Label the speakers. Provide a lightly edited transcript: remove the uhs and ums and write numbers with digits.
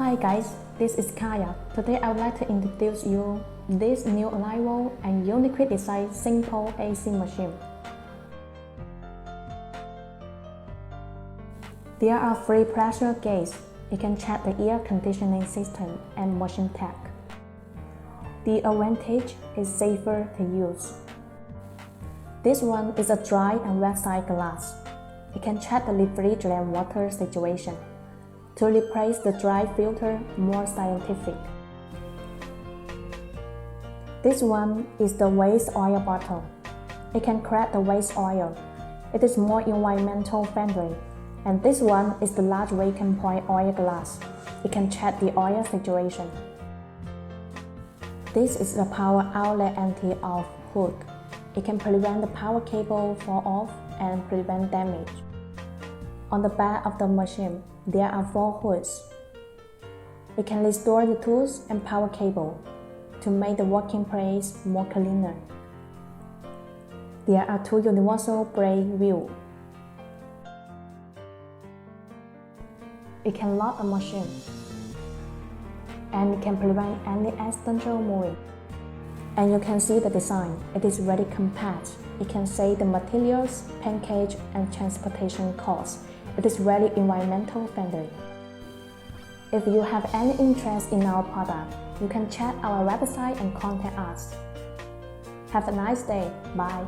Speaker 1: Hi guys, this is Kaya. Today I would like to introduce you this new arrival and uniquely designed simple AC machine. There are 3 pressure gauges. You can check the air conditioning system and machine tech. The advantage is safer to use. This one is a dry and wet side glass. You can check the refrigerant water situation. To replace the dry filter, more scientific. This one is the waste oil bottle. It can crack the waste oil. It is more environmental friendly. And this one is the large vacuum point oil glass. It can check the oil situation. This is the power outlet anti-off hook. It can prevent the power cable fall off and prevent damage. On the back of the machine, there are 4 hoods. It can restore the tools and power cable to make the working place more cleaner. There are 2 universal brake wheels. It can lock the machine, and it can prevent any accidental moving. And you can see the design. It is very compact. It can save the materials, package, and transportation costs. It is very environmental friendly. If you have any interest in our product, you can check our website and contact us. Have a nice day. Bye.